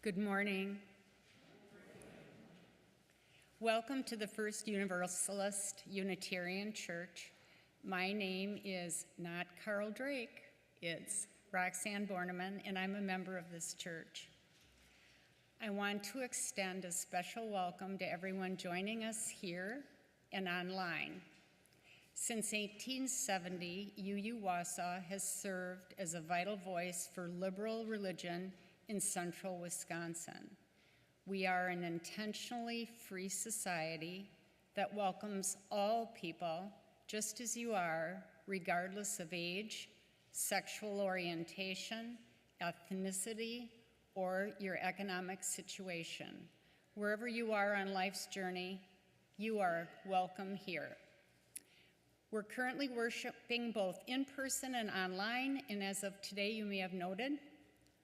Good morning. Welcome to the First Universalist Unitarian Church. My name is not Carl Drake, it's Roxanne Borneman, and I'm a member of this church. I want to extend a special welcome to everyone joining us here and online. Since 1870, UU Wausau has served as a vital voice for liberal religion in central Wisconsin. We are an intentionally free society that welcomes all people just as you are, regardless of age, sexual orientation, ethnicity, or your economic situation. Wherever you are on life's journey, you are welcome here. We're currently worshiping both in person and online, and as of today, you may have noted,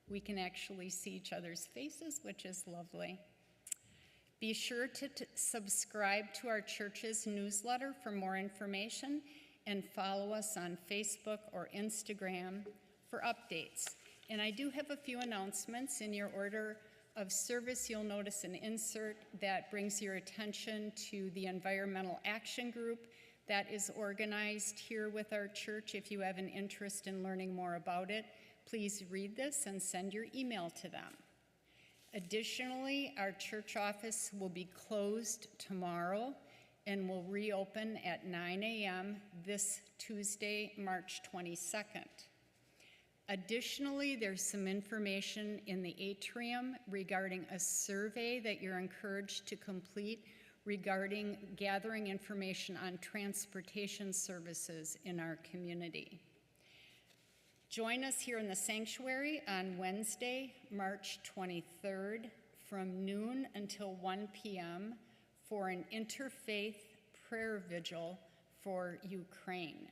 we can actually see each other's faces, which is lovely. Be sure to subscribe to our church's newsletter for more information and follow us on Facebook or Instagram for updates. And I do have a few announcements. In your order of service, you'll notice an insert that brings your attention to the Environmental Action Group that is organized here with our church. If you have an interest in learning more about it, please read this and send your email to them. Additionally, our church office will be closed tomorrow and will reopen at 9 a.m. this Tuesday, March 22nd. Additionally, there's some information in the atrium regarding a survey that you're encouraged to complete regarding gathering information on transportation services in our community. Join us here in the sanctuary on Wednesday, March 23rd from noon until 1 p.m. for an interfaith prayer vigil for Ukraine.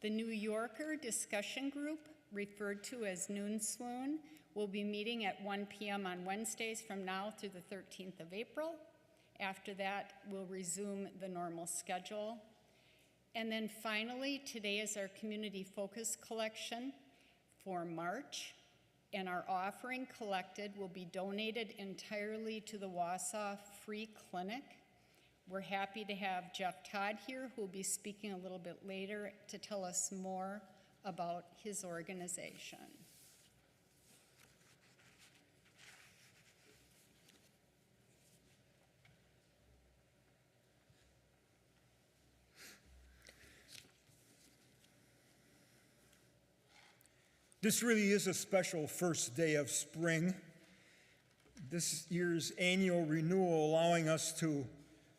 The New Yorker discussion group, referred to as Noon Swoon, will be meeting at 1 p.m. on Wednesdays from now through the 13th of April. After that, we'll resume the normal schedule. And then finally, today is our community focus collection for March, and our offering collected will be donated entirely to the Wausau Free Clinic. We're happy to have Jeff Todd here, who will be speaking a little bit later to tell us more about his organization. This really is a special first day of spring. This year's annual renewal allowing us to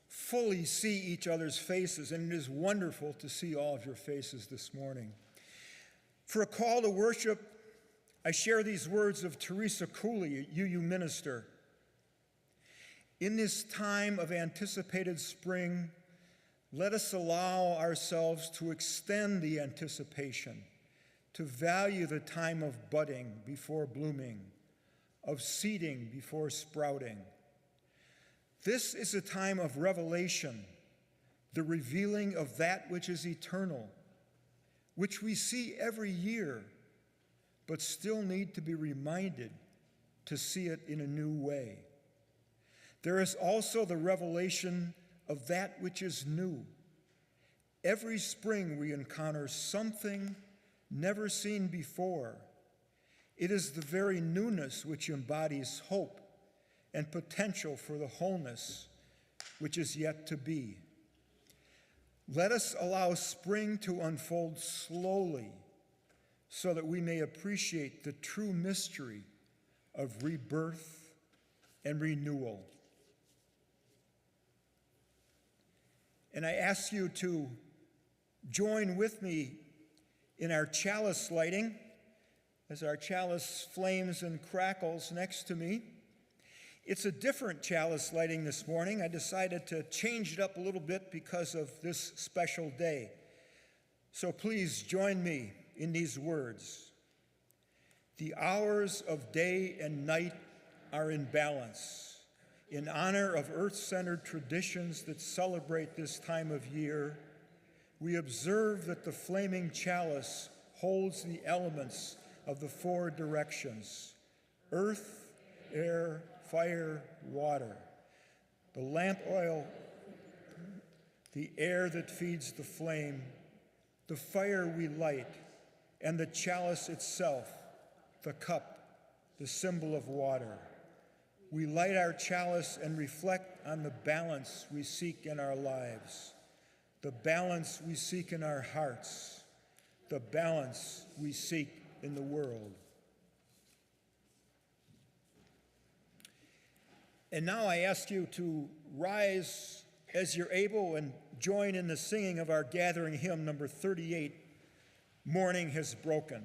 fully see each other's faces, and it is wonderful to see all of your faces this morning. For a call to worship, I share these words of Teresa Cooley, a UU minister. In this time of anticipated spring, let us allow ourselves to extend the anticipation, to value the time of budding before blooming, of seeding before sprouting. This is a time of revelation, the revealing of that which is eternal, which we see every year, but still need to be reminded to see it in a new way. There is also the revelation of that which is new. Every spring we encounter something never seen before. It is the very newness which embodies hope and potential for the wholeness which is yet to be. Let us allow spring to unfold slowly so that we may appreciate the true mystery of rebirth and renewal. And I ask you to join with me in our chalice lighting, as our chalice flames and crackles next to me. It's a different chalice lighting this morning. I decided to change it up a little bit because of this special day. So please join me in these words. The hours of day and night are in balance. In honor of earth-centered traditions that celebrate this time of year, we observe that the flaming chalice holds the elements of the four directions: earth, air, fire, water, the lamp oil, the air that feeds the flame, the fire we light, and the chalice itself, the cup, the symbol of water. We light our chalice and reflect on the balance we seek in our lives, the balance we seek in our hearts, the balance we seek in the world. And now I ask you to rise as you're able and join in the singing of our gathering hymn, number 38, Morning Has Broken.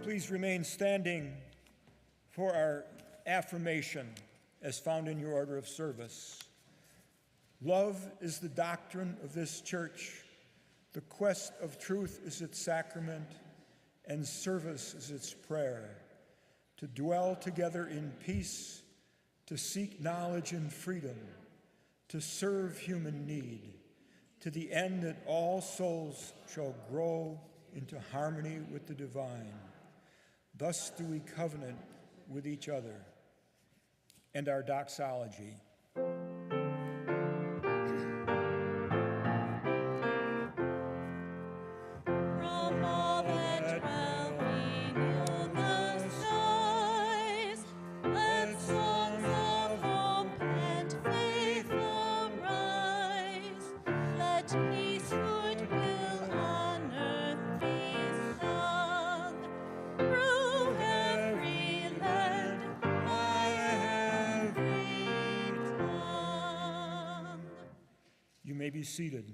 Please remain standing for our affirmation as found in your order of service. Love is the doctrine of this church. The quest of truth is its sacrament, and service is its prayer. To dwell together in peace, to seek knowledge and freedom, to serve human need, to the end that all souls shall grow into harmony with the divine. Thus do we covenant with each other. And our doxology. You may be seated.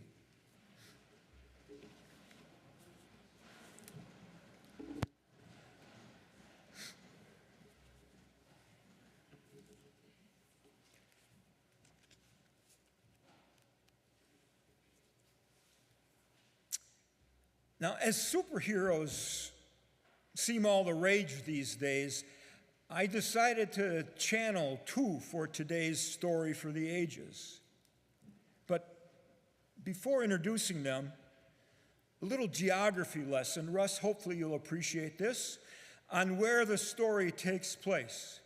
Now, as superheroes seem all the rage these days, I decided to channel two for today's story for the ages. But before introducing them, a little geography lesson. Russ, hopefully you'll appreciate this, on where the story takes place.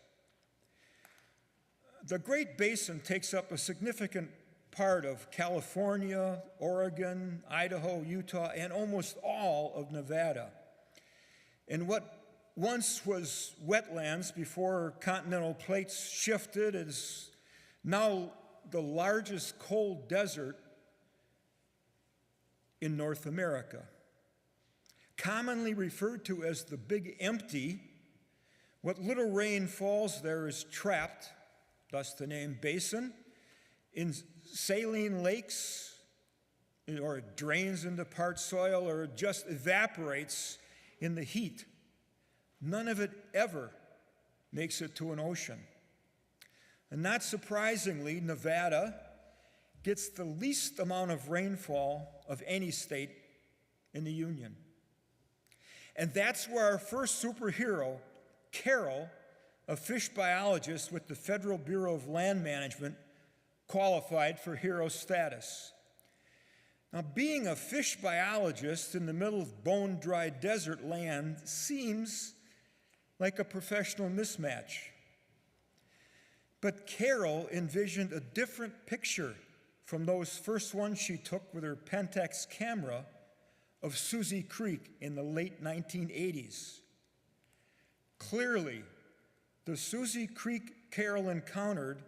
The Great Basin takes up a significant part of California, Oregon, Idaho, Utah, and almost all of Nevada. And what once was wetlands before continental plates shifted is now the largest cold desert in North America. Commonly referred to as the Big Empty, what little rain falls there is trapped, thus the name basin, in saline lakes, or it drains into part soil, or it just evaporates in the heat. None of it ever makes it to an ocean. And not surprisingly, Nevada gets the least amount of rainfall of any state in the Union. And that's where our first superhero, Carol, a fish biologist with the Federal Bureau of Land Management, qualified for hero status. Now, being a fish biologist in the middle of bone-dry desert land seems like a professional mismatch. But Carol envisioned a different picture from those first ones she took with her Pentax camera of Susie Creek in the late 1980s. Clearly, the Susie Creek Carol encountered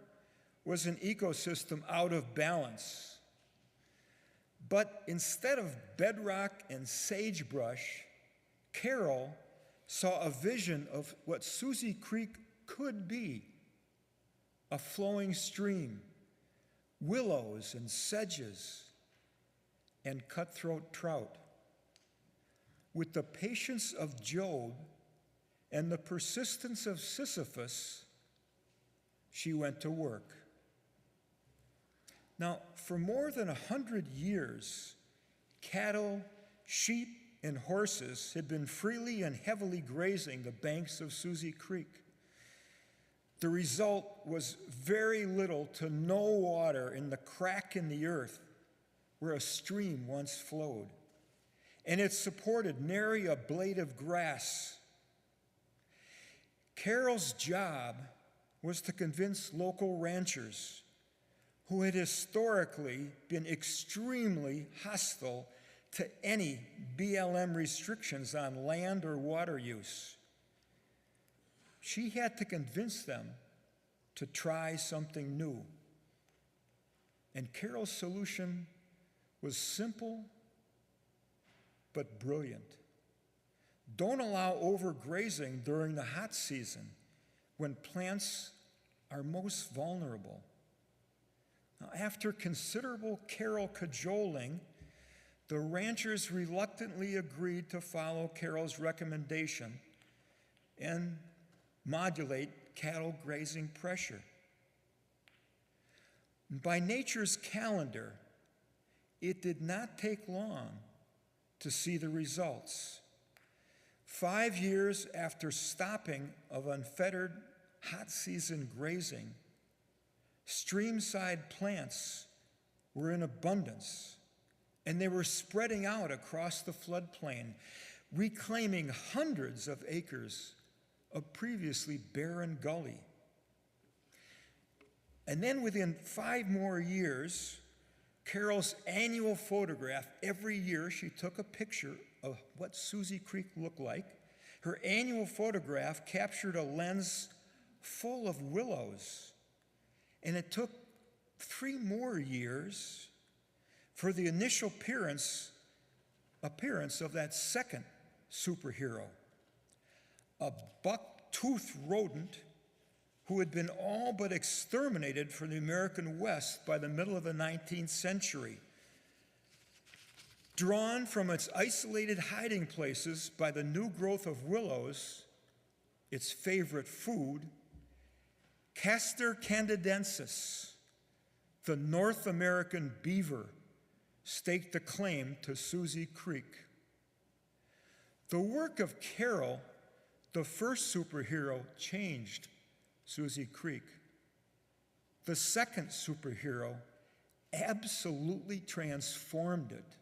was an ecosystem out of balance. But instead of bedrock and sagebrush, Carol saw a vision of what Susie Creek could be: a flowing stream, willows and sedges, and cutthroat trout. With the patience of Job and the persistence of Sisyphus, she went to work. Now, for more than 100 years, cattle, sheep, and horses had been freely and heavily grazing the banks of Susie Creek. The result was very little to no water in the crack in the earth where a stream once flowed, and it supported nary a blade of grass. Carol's job was to convince local ranchers, who had historically been extremely hostile to any BLM restrictions on land or water use. She had to convince them to try something new. And Carol's solution was simple but brilliant. Don't allow overgrazing during the hot season when plants are most vulnerable. Now, after considerable Carol cajoling, the ranchers reluctantly agreed to follow Carol's recommendation and modulate cattle grazing pressure. By nature's calendar, it did not take long to see the results. 5 years after stopping of unfettered hot season grazing, streamside plants were in abundance, and they were spreading out across the floodplain, reclaiming hundreds of acres of previously barren gully. And then within 5 more years, Carol's annual photograph, every year she took a picture of what Susie Creek looked like. Her annual photograph captured a lens full of willows. And it took 3 more years for the initial appearance of that second superhero, a buck-toothed rodent who had been all but exterminated from the American West by the middle of the 19th century. Drawn from its isolated hiding places by the new growth of willows, its favorite food, Castor candidensis, the North American beaver, staked a claim to Susie Creek. The work of Carol, the first superhero, changed Susie Creek. The second superhero absolutely transformed it.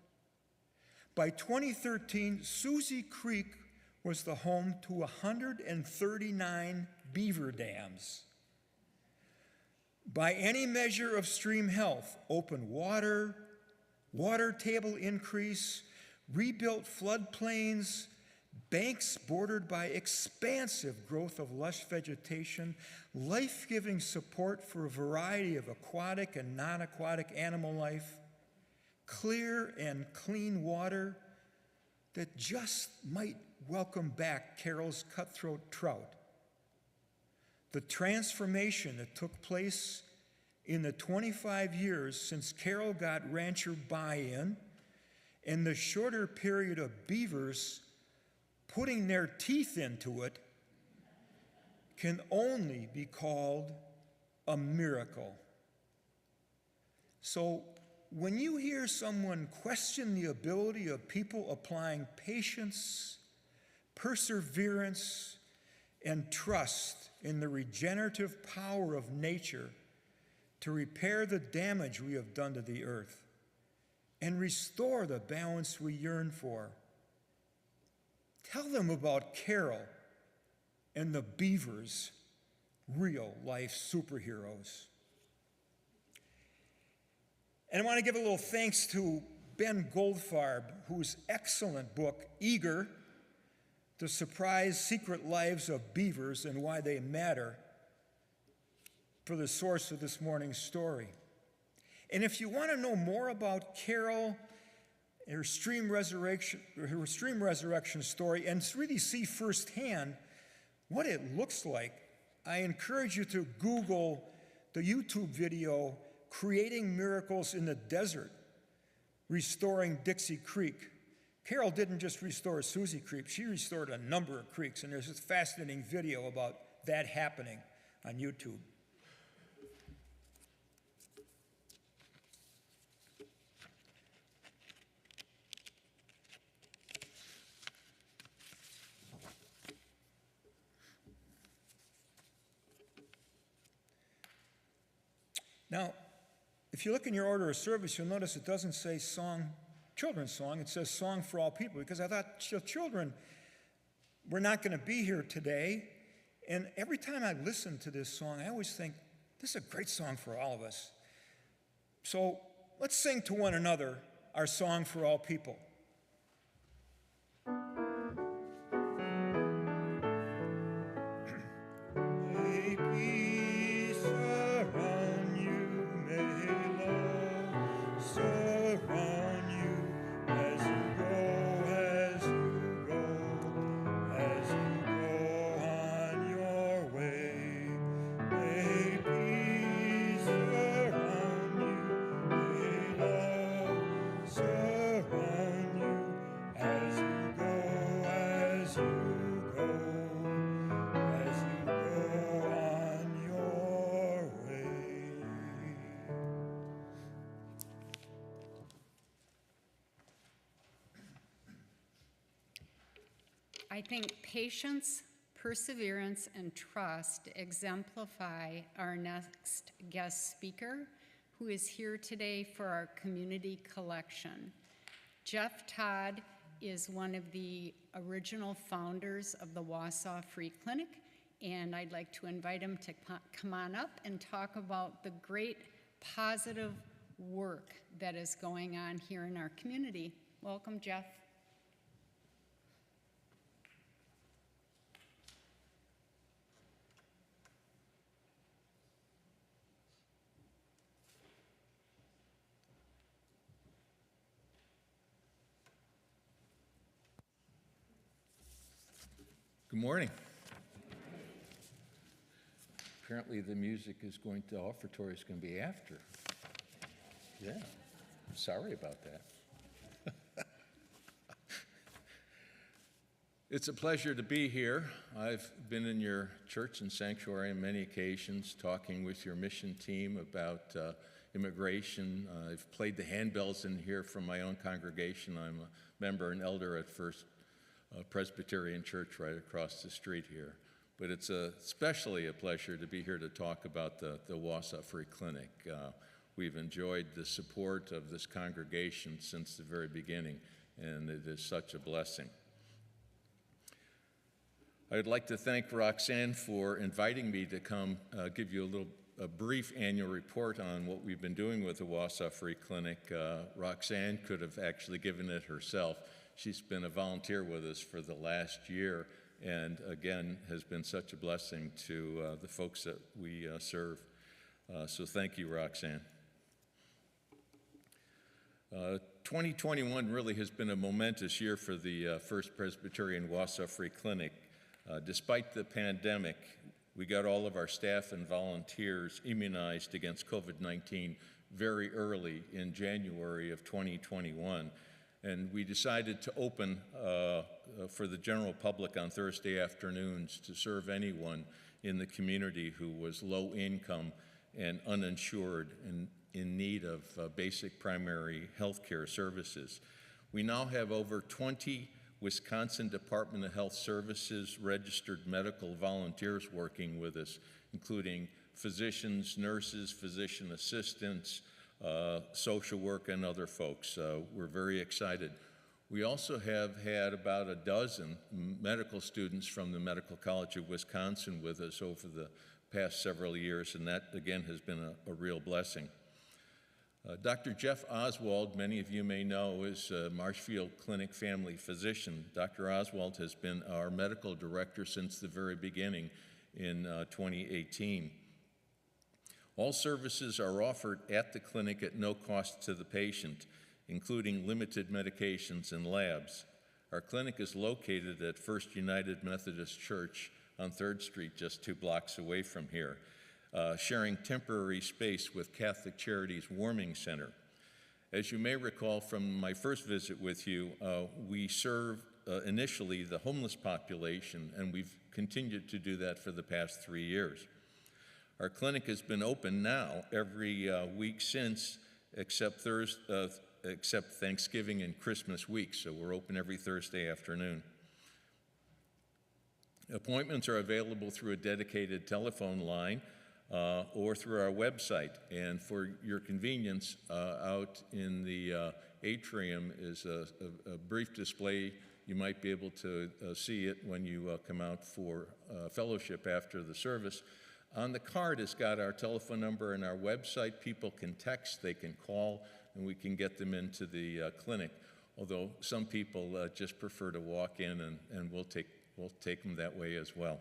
By 2013, Susie Creek was the home to 139 beaver dams. By any measure of stream health, open water, water table increase, rebuilt floodplains, banks bordered by expansive growth of lush vegetation, life-giving support for a variety of aquatic and non-aquatic animal life, clear and clean water that just might welcome back Carol's cutthroat trout. The transformation that took place in the 25 years since Carol got rancher buy-in and the shorter period of beavers putting their teeth into it can only be called a miracle. So when you hear someone question the ability of people applying patience, perseverance, and trust in the regenerative power of nature to repair the damage we have done to the earth and restore the balance we yearn for, tell them about Carol and the beavers, real-life superheroes. And I want to give a little thanks to Ben Goldfarb, whose excellent book, Eager, The Surprise Secret Lives of Beavers and Why They Matter, for the source of this morning's story. And if you want to know more about Carol, her stream resurrection story, and really see firsthand what it looks like, I encourage you to Google the YouTube video, Creating Miracles in the Desert, Restoring Dixie Creek. Carol didn't just restore Susie Creek, she restored a number of creeks, and there's this fascinating video about that happening on YouTube. Now, if you look in your order of service, you'll notice it doesn't say children's song, it says song for all people, because I thought children were not going to be here today. And every time I listen to this song, I always think, this is a great song for all of us. So let's sing to one another our song for all people. I think patience, perseverance, and trust exemplify our next guest speaker, who is here today for our community collection. Jeff Todd is one of the original founders of the Wausau Free Clinic, and I'd like to invite him to come on up and talk about the great positive work that is going on here in our community. Welcome, Jeff. Good morning. Apparently the music is going to, offertory is going to be after. Yeah, I'm sorry about that. It's a pleasure to be here. I've been in your church and sanctuary on many occasions, talking with your mission team about immigration. I've played the handbells in here from my own congregation. I'm a member and elder at First Presbyterian Church right across the street here. But it's especially a pleasure to be here to talk about the Wausau Free Clinic. We've enjoyed the support of this congregation since the very beginning, and it is such a blessing. I would like to thank Roxanne for inviting me to come give you a brief annual report on what we've been doing with the Wausau Free Clinic. Roxanne could have actually given it herself. She's been a volunteer with us for the last year, and again, has been such a blessing to the folks that we serve. So thank you, Roxanne. 2021 really has been a momentous year for the First Presbyterian Wausau Free Clinic. Despite the pandemic, we got all of our staff and volunteers immunized against COVID-19 very early in January of 2021. And we decided to open for the general public on Thursday afternoons to serve anyone in the community who was low income and uninsured and in need of basic primary health care services. We now have over 20 Wisconsin Department of Health Services registered medical volunteers working with us, including physicians, nurses, physician assistants, social work, and other folks. We're very excited. We also have had about a dozen medical students from the Medical College of Wisconsin with us over the past several years, and that, again, has been a real blessing. Dr. Jeff Oswald, many of you may know, is a Marshfield Clinic family physician. Dr. Oswald has been our medical director since the very beginning in 2018. All services are offered at the clinic at no cost to the patient, including limited medications and labs. Our clinic is located at First United Methodist Church on 3rd Street, just 2 blocks away from here, sharing temporary space with Catholic Charities Warming Center. As you may recall from my first visit with you, we served initially the homeless population, and we've continued to do that for the past 3 years. Our clinic has been open now every week since, except Thanksgiving and Christmas week, so we're open every Thursday afternoon. Appointments are available through a dedicated telephone line or through our website. And for your convenience, out in the atrium is a brief display. You might be able to see it when you come out for fellowship after the service. On the card, it's got our telephone number and our website. People can text, they can call, and we can get them into the clinic. Although some people just prefer to walk in, and we'll take them that way as well.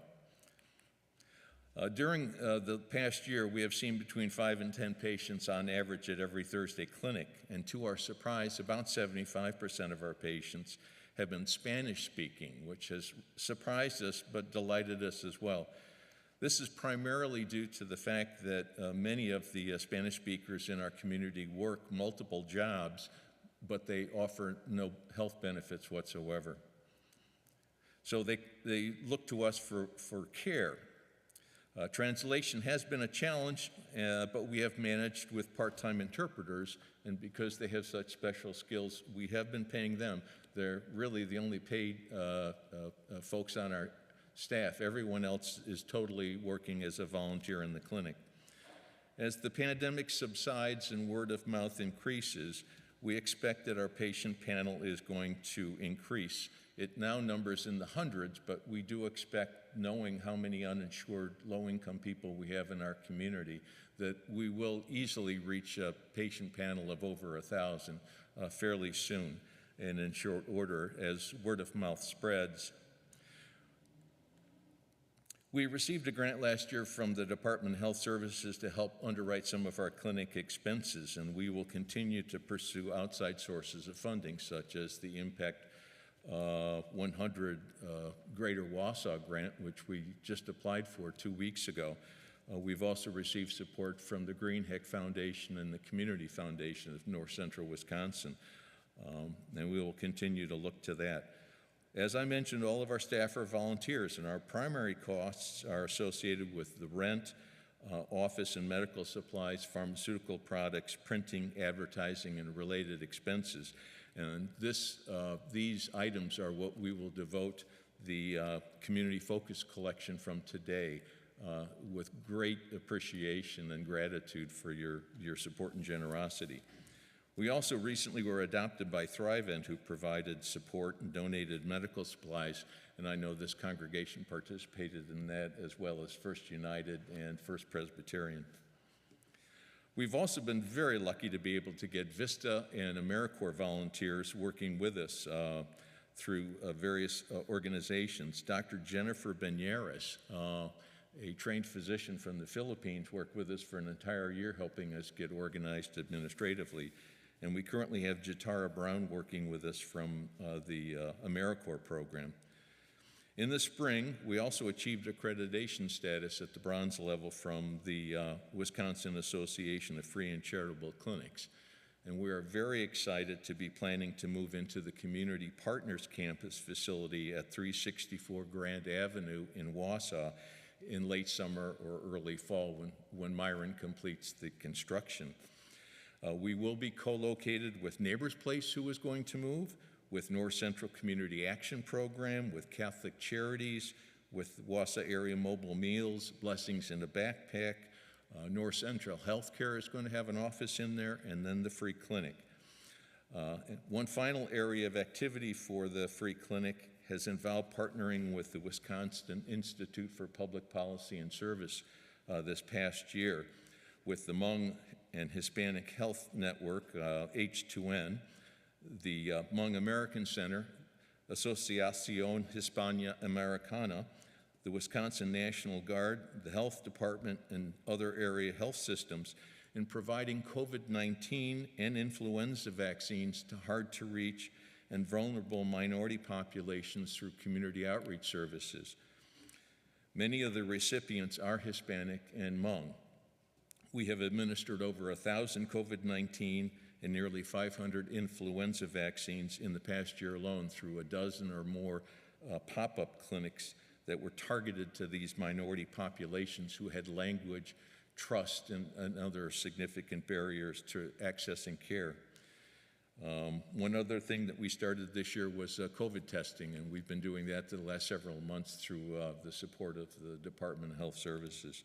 During the past year, we have seen between 5 and 10 patients on average at every Thursday clinic, and to our surprise, about 75% of our patients have been Spanish-speaking, which has surprised us but delighted us as well. This is primarily due to the fact that many of the Spanish speakers in our community work multiple jobs, but they offer no health benefits whatsoever. So they look to us for care. Translation has been a challenge, but we have managed with part-time interpreters, and because they have such special skills, we have been paying them. They're really the only paid folks on our staff. Everyone else is totally working as a volunteer in the clinic. As the pandemic subsides and word of mouth increases, we expect that our patient panel is going to increase. It now numbers in the hundreds, but we do expect, knowing how many uninsured low-income people we have in our community, that we will easily reach a patient panel of over 1,000 fairly soon and in short order as word of mouth spreads. We received a grant last year from the Department of Health Services to help underwrite some of our clinic expenses, and we will continue to pursue outside sources of funding, such as the Impact 100 Greater Wausau grant, which we just applied for 2 weeks ago. We've also received support from the Greenheck Foundation and the Community Foundation of North Central Wisconsin, and we will continue to look to that. As I mentioned, all of our staff are volunteers, and our primary costs are associated with the rent, office and medical supplies, pharmaceutical products, printing, advertising, and related expenses. And these items are what we will devote the community focus collection from today with great appreciation and gratitude for your support and generosity. We also recently were adopted by Thrivent, who provided support and donated medical supplies, and I know this congregation participated in that, as well as First United and First Presbyterian. We've also been very lucky to be able to get Vista and AmeriCorps volunteers working with us through various organizations. Dr. Jennifer Benares, a trained physician from the Philippines, worked with us for an entire year helping us get organized administratively. And we currently have Jatara Brown working with us from the AmeriCorps program. In the spring, we also achieved accreditation status at the bronze level from the Wisconsin Association of Free and Charitable Clinics. And we are very excited to be planning to move into the Community Partners Campus facility at 364 Grand Avenue in Wausau in late summer or early fall when Myron completes the construction. We will be co-located with Neighbors Place, who is going to move, with North Central Community Action Program, with Catholic Charities, with Wausau Area Mobile Meals, Blessings in a Backpack. North Central Healthcare is going to have an office in there, and then the free clinic. One final area of activity for the free clinic has involved partnering with the Wisconsin Institute for Public Policy and Service this past year with the Hmong and Hispanic Health Network, H2N, the Hmong American Center, Asociación Hispana Americana, the Wisconsin National Guard, the Health Department, and other area health systems in providing COVID-19 and influenza vaccines to hard-to-reach and vulnerable minority populations through community outreach services. Many of the recipients are Hispanic and Hmong. We have administered over 1,000 COVID-19 and nearly 500 influenza vaccines in the past year alone through a dozen or more pop-up clinics that were targeted to these minority populations who had language, trust, and other significant barriers to accessing care. One other thing that we started this year was COVID testing, and we've been doing that the last several months through the support of the Department of Health Services.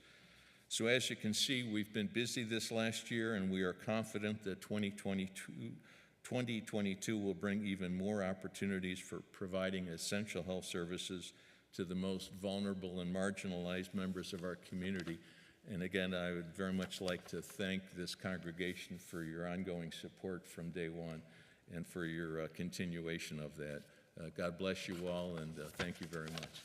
So as you can see, we've been busy this last year, and we are confident that 2022 will bring even more opportunities for providing essential health services to the most vulnerable and marginalized members of our community. And again, I would very much like to thank this congregation for your ongoing support from day one and for your continuation of that. God bless you all, and thank you very much.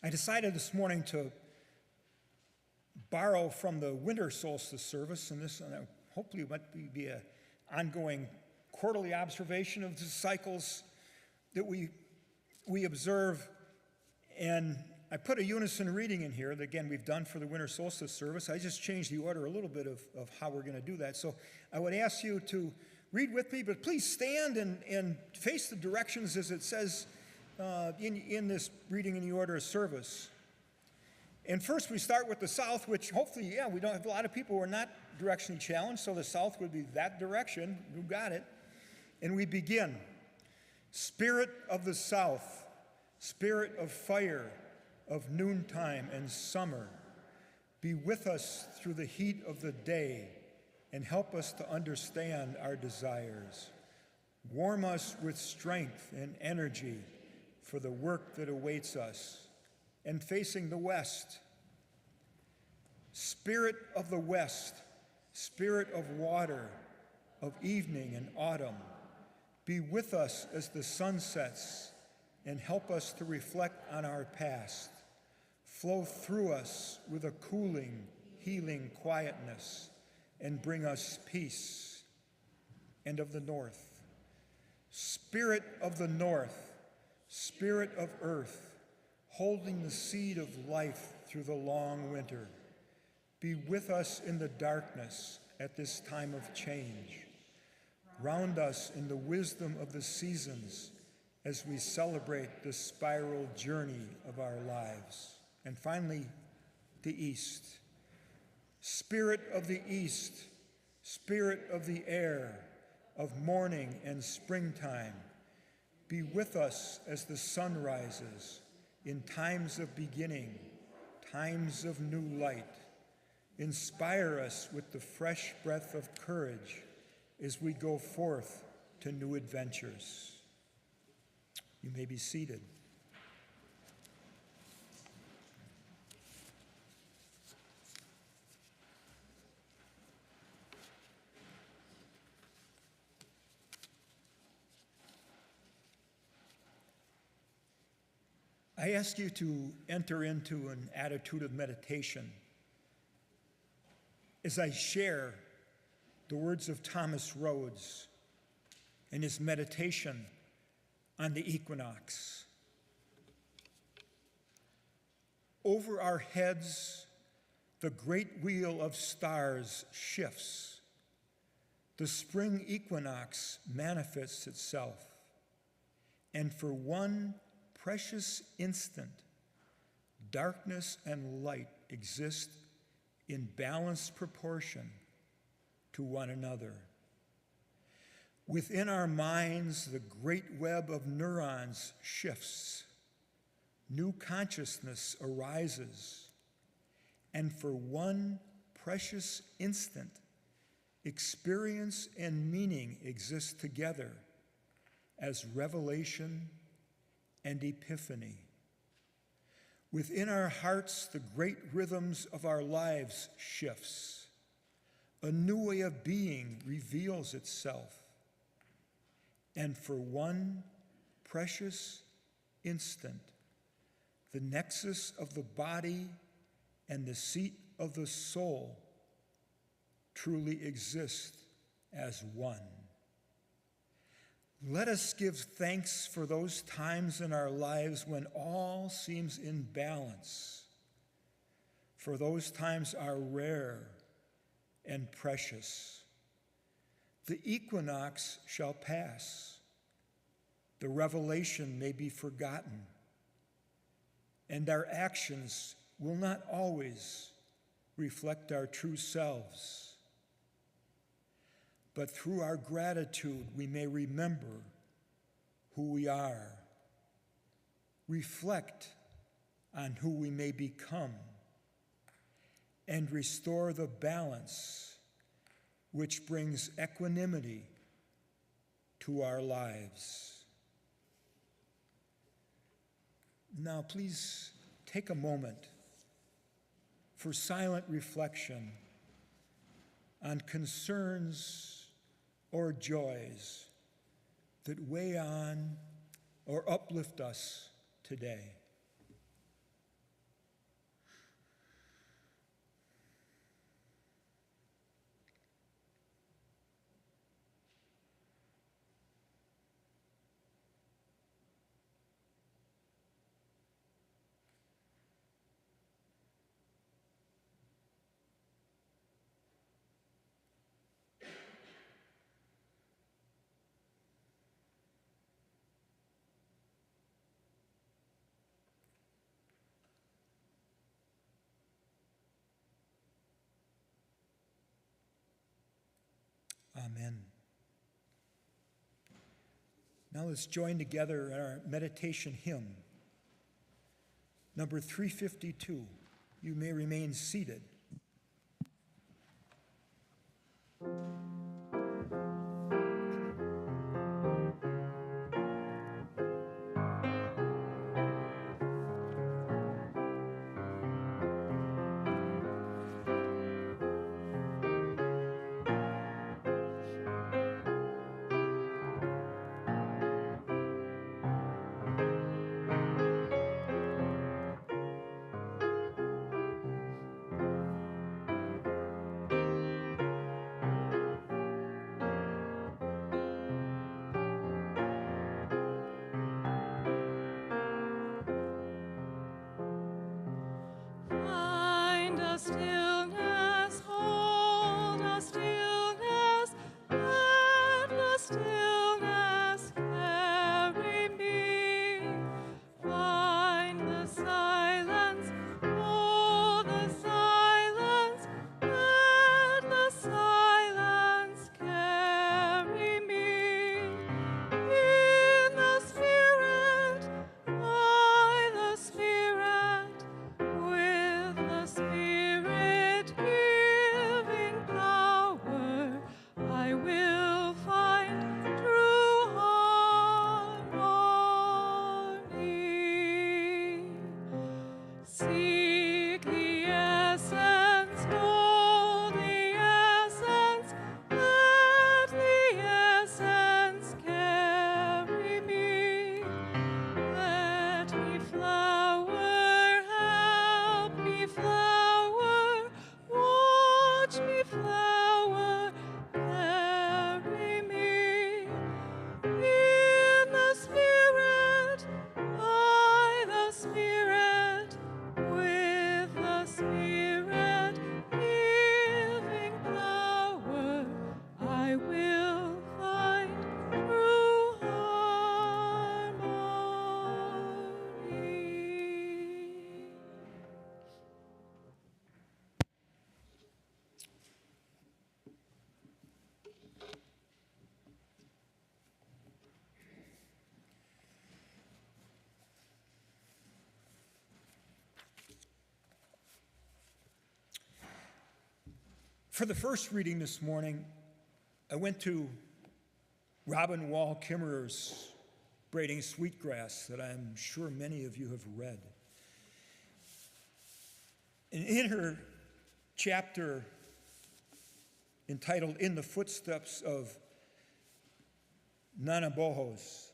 I decided this morning to borrow from the winter solstice service, and this hopefully might be an ongoing quarterly observation of the cycles that we observe. And I put a unison reading in here that, again, we've done for the winter solstice service. I just changed the order a little bit of how we're going to do that. So I would ask you to read with me, but please stand and face the directions as it says in this reading in the order of service. And first we start with the south, which hopefully, we don't have a lot of people who are not directionally challenged, so the south would be that direction. You got it. And we begin. Spirit of the south, spirit of fire, of noontime and summer, be with us through the heat of the day and help us to understand our desires. Warm us with strength and energy for the work that awaits us. And facing the west, spirit of the west, spirit of water, of evening and autumn, be with us as the sun sets and help us to reflect on our past. Flow through us with a cooling, healing quietness and bring us peace. And of the north, spirit of the north, spirit of earth, holding the seed of life through the long winter, be with us in the darkness at this time of change. Round us in the wisdom of the seasons as we celebrate the spiral journey of our lives. And finally, the east. Spirit of the east, spirit of the air, of morning and springtime, be with us as the sun rises in times of beginning, times of new light. Inspire us with the fresh breath of courage as we go forth to new adventures. You may be seated. I ask you to enter into an attitude of meditation as I share the words of Thomas Rhodes in his meditation on the equinox. Over our heads, the great wheel of stars shifts. The spring equinox manifests itself, and for one precious instant, darkness and light exist in balanced proportion to one another. Within our minds, the great web of neurons shifts. New consciousness arises, and for one precious instant, experience and meaning exist together as revelation and epiphany. Within our hearts, the great rhythms of our lives shifts. A new way of being reveals itself. And for one precious instant, the nexus of the body and the seat of the soul truly exist as one. Let us give thanks for those times in our lives when all seems in balance, for those times are rare and precious. The equinox shall pass. The revelation may be forgotten, and our actions will not always reflect our true selves. But through our gratitude, we may remember who we are, reflect on who we may become, and restore the balance which brings equanimity to our lives. Now, please take a moment for silent reflection on concerns or joys that weigh on or uplift us today. Amen. Now let's join together in our meditation hymn, number 352. You may remain seated. Find a stillness, hold a stillness, let the stillness carry me. Find the silence, hold the silence, let the silence carry me. In the Spirit, by the Spirit, with the Spirit giving power, I will find true harmony. Seek the essence, know the essence, let the essence carry me. Let me flower, help me flower, watch me flower, carry me. In the Spirit, by the Spirit, with the Spirit giving power, I will find true harmony. For the first reading this morning, I went to Robin Wall Kimmerer's Braiding Sweetgrass that I'm sure many of you have read. And in her chapter entitled In the Footsteps of Nana Bohos,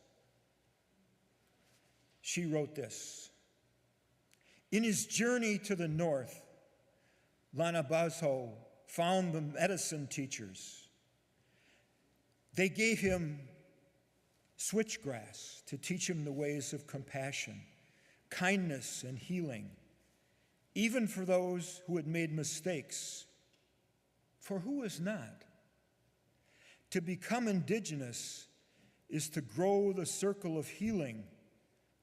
she wrote this: in his journey to the north, Lana Bazho found the medicine teachers. They gave him switchgrass to teach him the ways of compassion, kindness, and healing, even for those who had made mistakes. For who is not? To become indigenous is to grow the circle of healing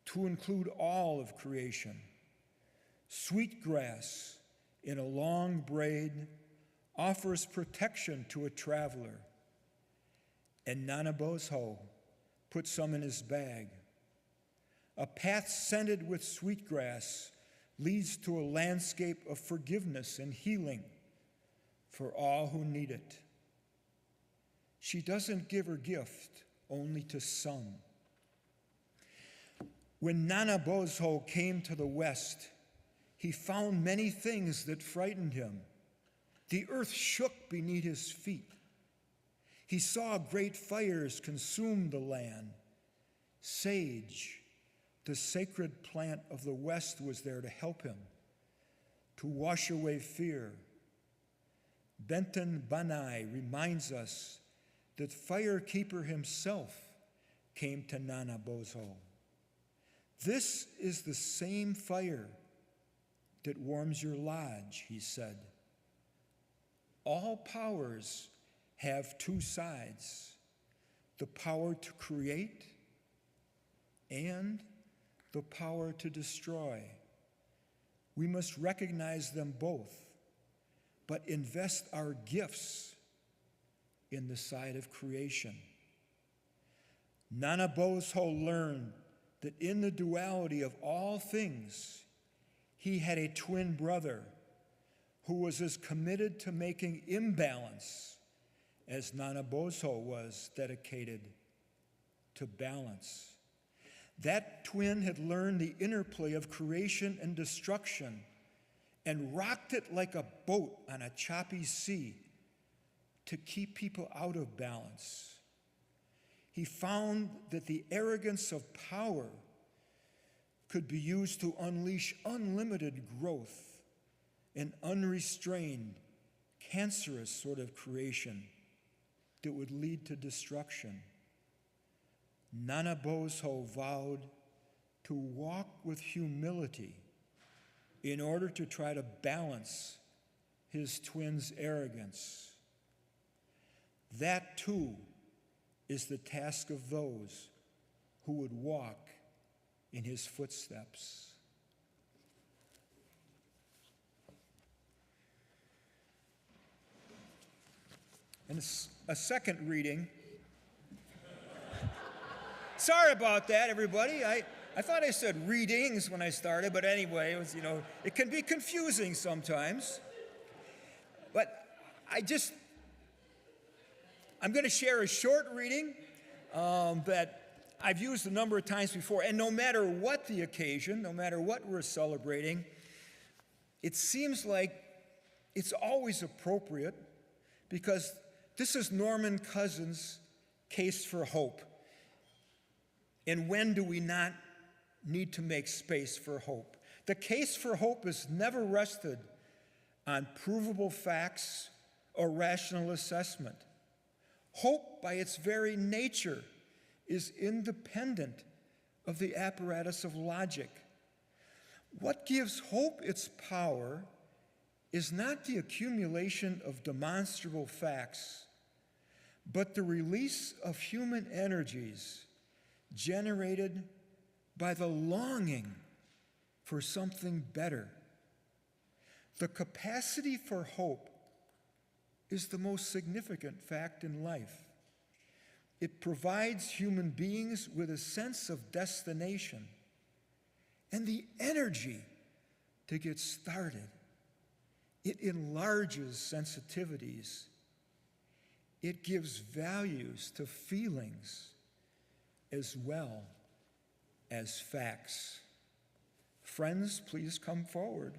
to include all of creation. Sweetgrass in a long braid offers protection to a traveler, and Nana Bozho put some in his bag. A path scented with sweetgrass leads to a landscape of forgiveness and healing for all who need it. She doesn't give her gift only to some. When Nana Bozho came to the West, he found many things that frightened him. The earth shook beneath his feet. He saw great fires consume the land. Sage, the sacred plant of the West, was there to help him, to wash away fear. Benton Banai reminds us that Firekeeper himself came to Nana Bozho. This is the same fire that warms your lodge, he said. All powers have two sides, the power to create and the power to destroy. We must recognize them both, but invest our gifts in the sight of creation. Nanabozho learned that in the duality of all things, he had a twin brother who was as committed to making imbalance as Nanabozho was dedicated to balance. That twin had learned the interplay of creation and destruction and rocked it like a boat on a choppy sea to keep people out of balance. He found that the arrogance of power could be used to unleash unlimited growth, an unrestrained, cancerous sort of creation that would lead to destruction. Nanabozho vowed to walk with humility in order to try to balance his twin's arrogance. That too is the task of those who would walk in his footsteps. And a second reading. Sorry about that, everybody. I thought I said readings when I started, but anyway, it was, it can be confusing sometimes. But I'm going to share a short reading that I've used a number of times before, and no matter what the occasion, no matter what we're celebrating, it seems like it's always appropriate because this is Norman Cousins' Case for Hope. And when do we not need to make space for hope? The case for hope is never rested on provable facts or rational assessment. Hope, by its very nature, is independent of the apparatus of logic. What gives hope its power is not the accumulation of demonstrable facts, but the release of human energies generated by the longing for something better. The capacity for hope is the most significant fact in life. It provides human beings with a sense of destination and the energy to get started. It enlarges sensitivities. It gives values to feelings as well as facts. Friends, please come forward.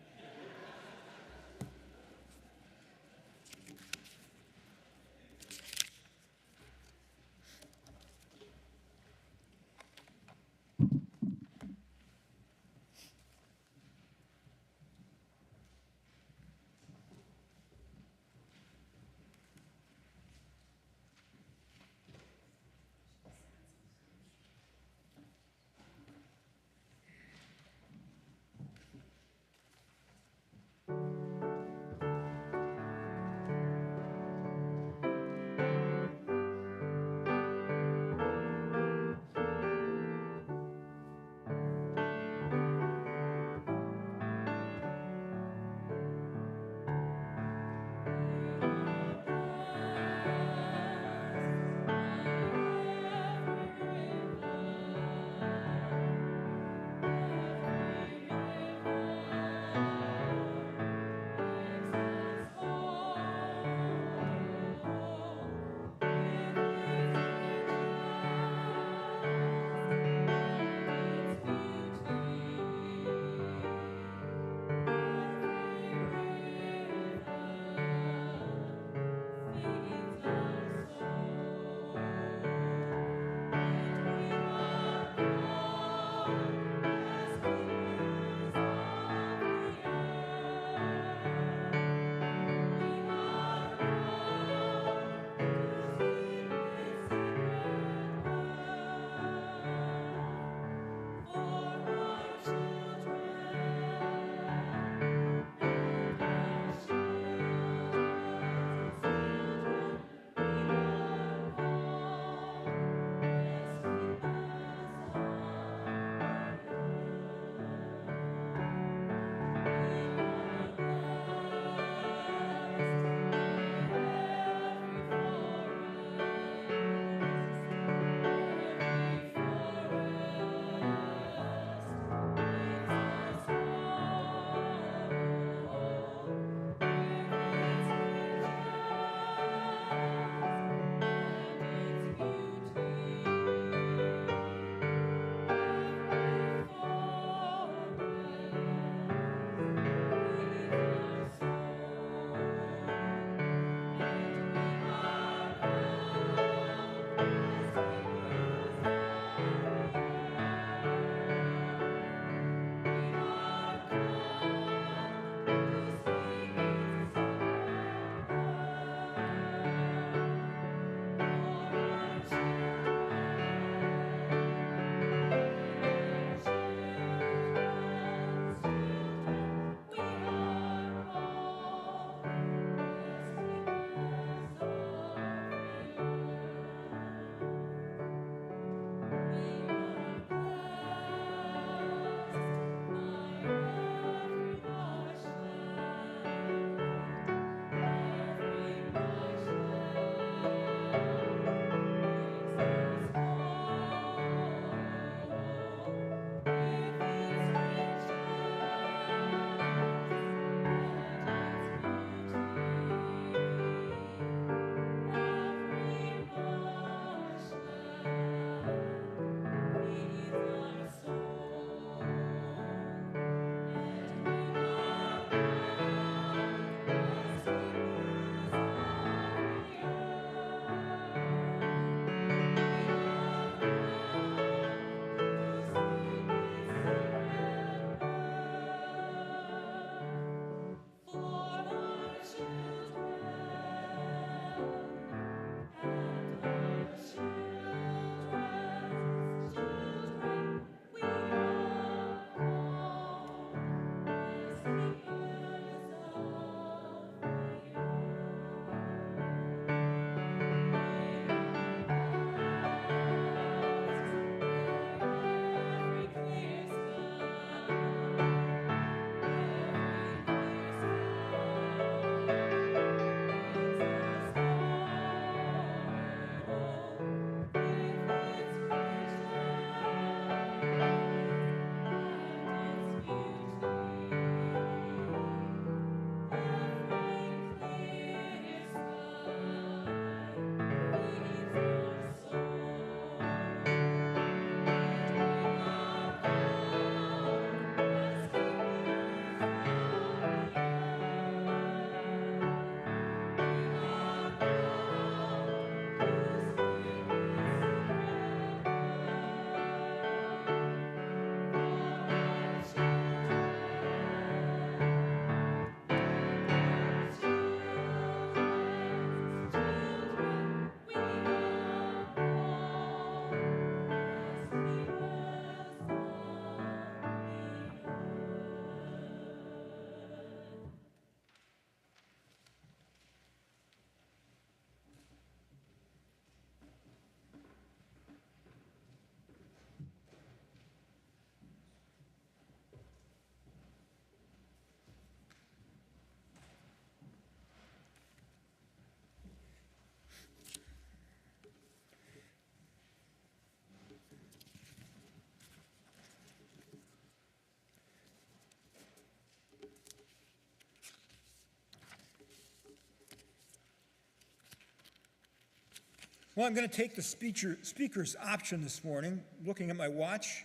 Well, I'm going to take the speaker's option this morning. Looking at my watch,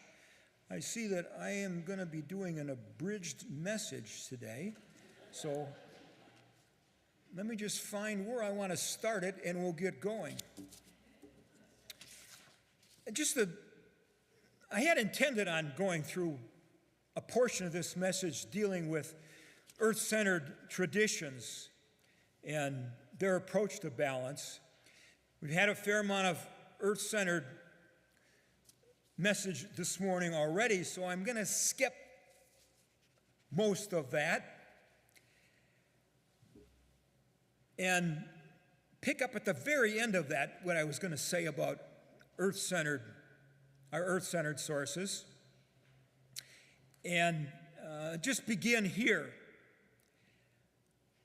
I see that I am going to be doing an abridged message today. So let me just find where I want to start it, and we'll get going. I had intended on going through a portion of this message dealing with earth-centered traditions and their approach to balance. We've had a fair amount of earth-centered message this morning already, so I'm going to skip most of that and pick up at the very end of that what I was going to say about our earth-centered sources, and just begin here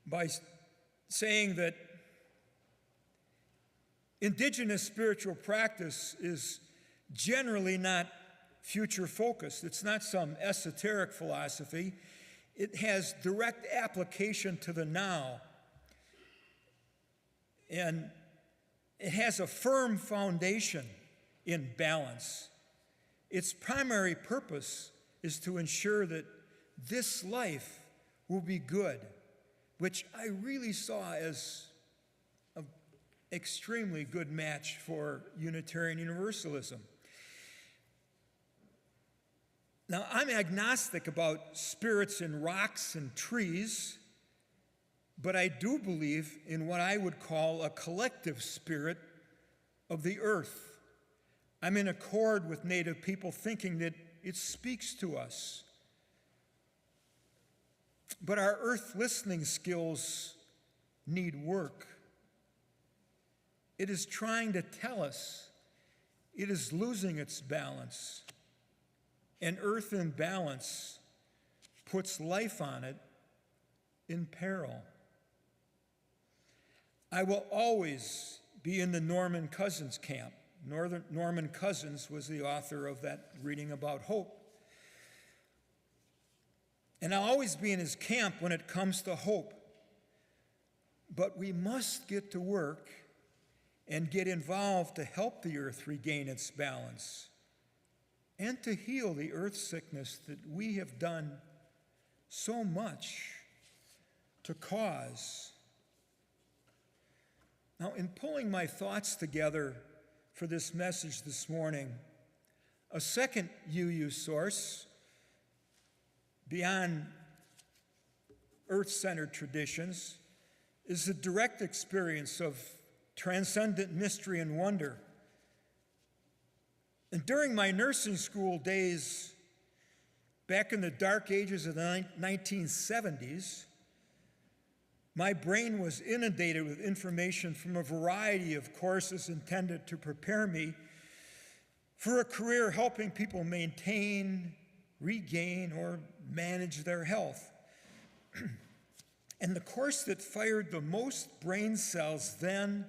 by saying that indigenous spiritual practice is generally not future-focused. It's not some esoteric philosophy. It has direct application to the now. And it has a firm foundation in balance. Its primary purpose is to ensure that this life will be good, which I really saw as an extremely good match for Unitarian Universalism. Now, I'm agnostic about spirits in rocks and trees, but I do believe in what I would call a collective spirit of the earth. I'm in accord with Native people thinking that it speaks to us. But our earth listening skills need work. It is trying to tell us it is losing its balance. And earth in balance puts life on it in peril. I will always be in the Norman Cousins camp. Norman Cousins was the author of that reading about hope. And I'll always be in his camp when it comes to hope. But we must get to work and get involved to help the earth regain its balance and to heal the earth sickness that we have done so much to cause. Now, in pulling my thoughts together for this message this morning, a second UU source beyond earth-centered traditions is the direct experience of transcendent mystery and wonder. And during my nursing school days, back in the dark ages of the 1970s, my brain was inundated with information from a variety of courses intended to prepare me for a career helping people maintain, regain, or manage their health. And the course that fired the most brain cells then,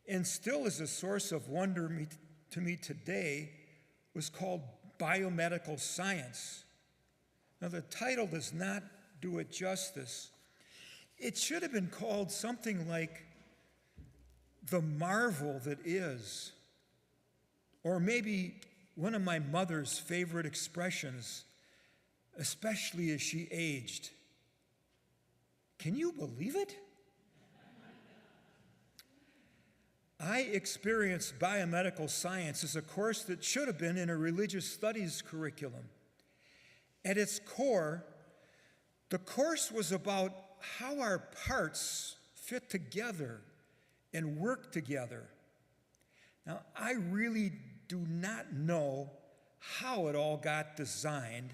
and still is a source of wonder to me today, was called biomedical science. Now, the title does not do it justice. It should have been called something like The Marvel That Is, or maybe one of my mother's favorite expressions, especially as she aged. Can you believe it? I experienced biomedical science as a course that should have been in a religious studies curriculum. At its core, the course was about how our parts fit together and work together. Now, I really do not know how it all got designed,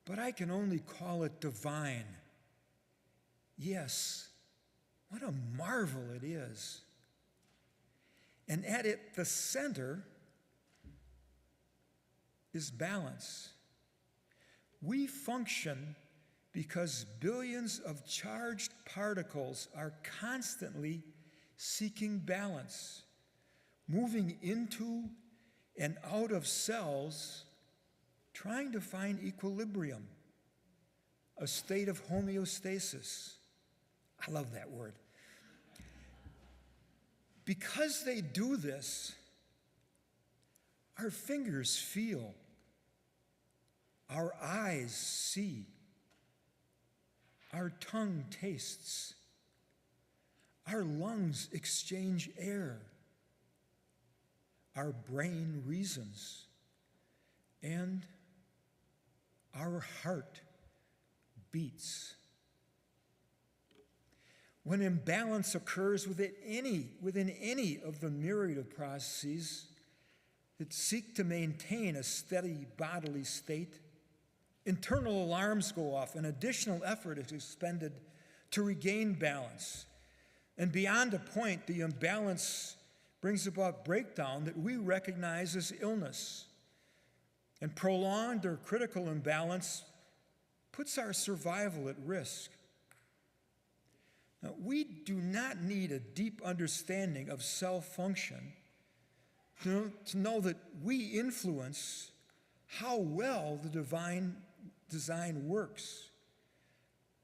but I can only call it divine. Yes, what a marvel it is. And at the center is balance. We function because billions of charged particles are constantly seeking balance, moving into and out of cells, trying to find equilibrium, a state of homeostasis. I love that word. Because they do this, our fingers feel, our eyes see, our tongue tastes, our lungs exchange air, our brain reasons, and our heart beats. When imbalance occurs within any of the myriad of processes that seek to maintain a steady bodily state, internal alarms go off and additional effort is expended to regain balance. And beyond a point, the imbalance brings about breakdown that we recognize as illness. And prolonged or critical imbalance puts our survival at risk. Now, we do not need a deep understanding of cell function to know that we influence how well the divine design works.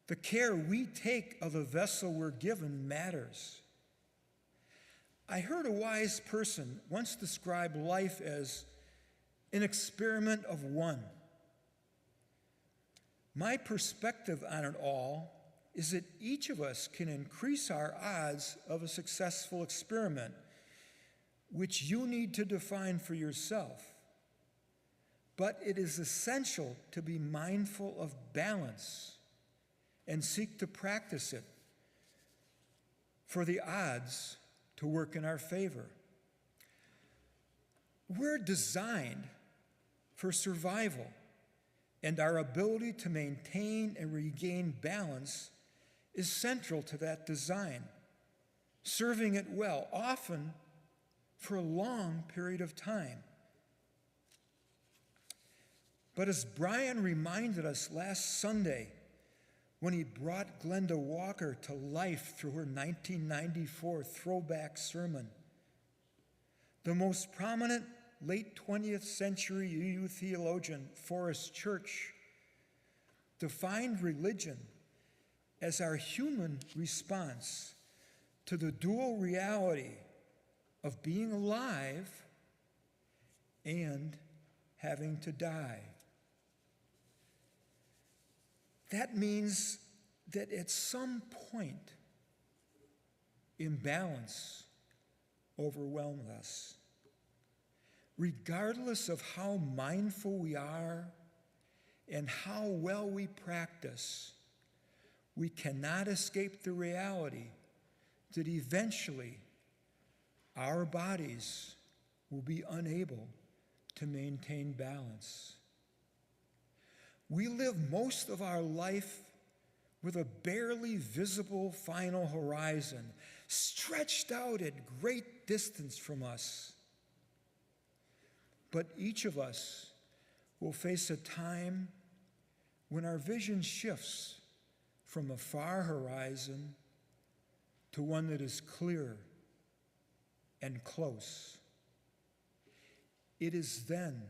The care we take of the vessel we're given matters. I heard a wise person once describe life as an experiment of one. My perspective on it all is that each of us can increase our odds of a successful experiment, which you need to define for yourself. But it is essential to be mindful of balance and seek to practice it for the odds to work in our favor. We're designed for survival, and our ability to maintain and regain balance is central to that design, serving it well, often for a long period of time. But as Brian reminded us last Sunday when he brought Glenda Walker to life through her 1994 throwback sermon, the most prominent late 20th century UU theologian, Forrest Church, defined religion as our human response to the dual reality of being alive and having to die. That means that at some point, imbalance overwhelms us. Regardless of how mindful we are and how well we practice, we cannot escape the reality that eventually our bodies will be unable to maintain balance. We live most of our life with a barely visible final horizon stretched out at great distance from us. But each of us will face a time when our vision shifts from a far horizon to one that is clear and close. It is then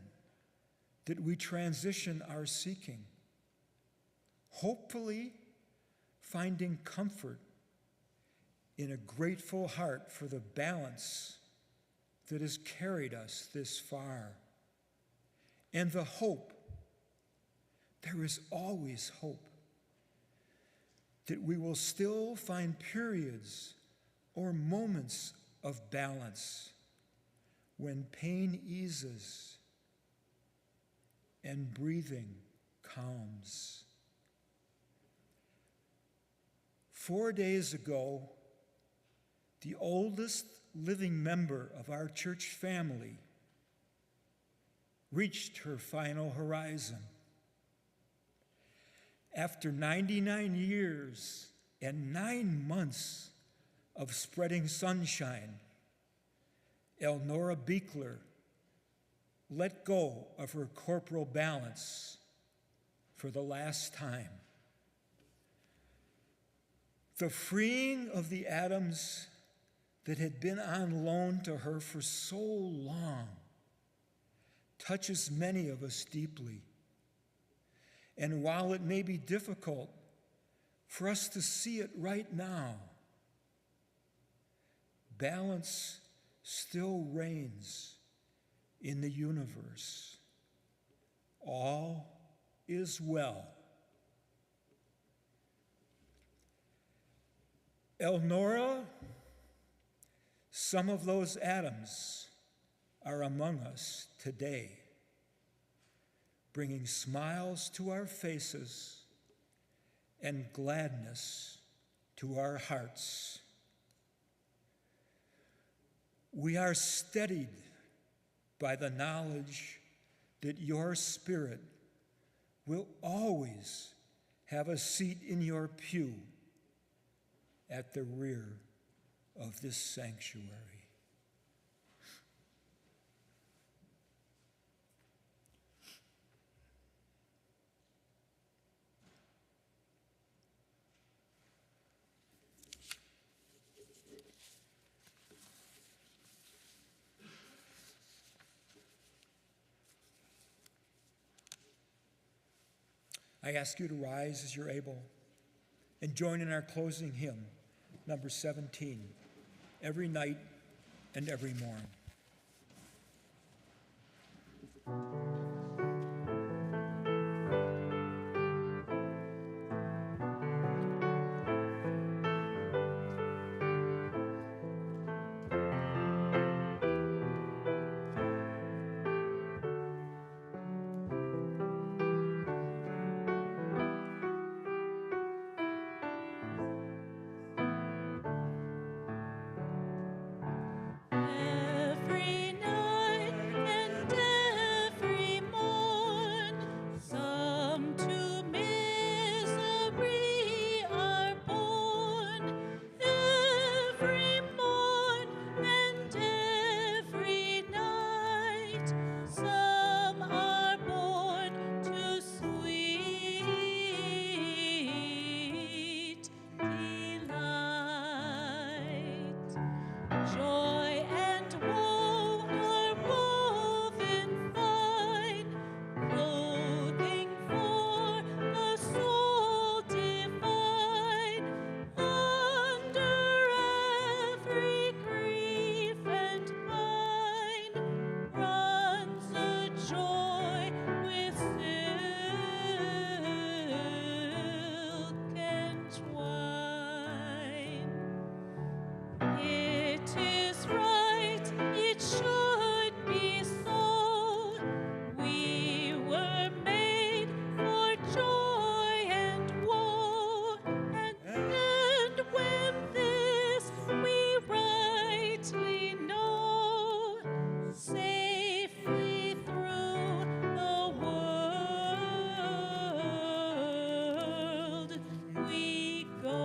that we transition our seeking, hopefully finding comfort in a grateful heart for the balance that has carried us this far. And the hope, there is always hope, that we will still find periods or moments of balance when pain eases and breathing calms. 4 days ago, the oldest living member of our church family reached her final horizon. After 99 years and 9 months of spreading sunshine, Elnora Beekler let go of her corporal balance for the last time. The freeing of the atoms that had been on loan to her for so long touches many of us deeply. And while it may be difficult for us to see it right now, balance still reigns in the universe. All is well. Elnora, some of those atoms are among us today, bringing smiles to our faces and gladness to our hearts. We are steadied by the knowledge that your spirit will always have a seat in your pew at the rear of this sanctuary. I ask you to rise as you're able and join in our closing hymn, number 17, Every Night and Every Morn. Every night and every morn, some to misery are born. Every morn and every night, some are born to sweet delight. Joy and woe are woven fine, clothing for the soul divine. Under every grief and pine runs a joy with silk and twine. It is right, it should be so. We were made for joy and woe, and when this we rightly know, safely through the world we go.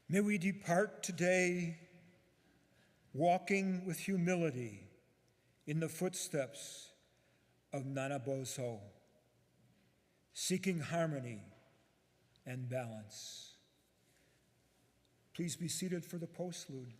May we depart today walking with humility in the footsteps of Nana Bozo, seeking harmony and balance. Please be seated for the postlude.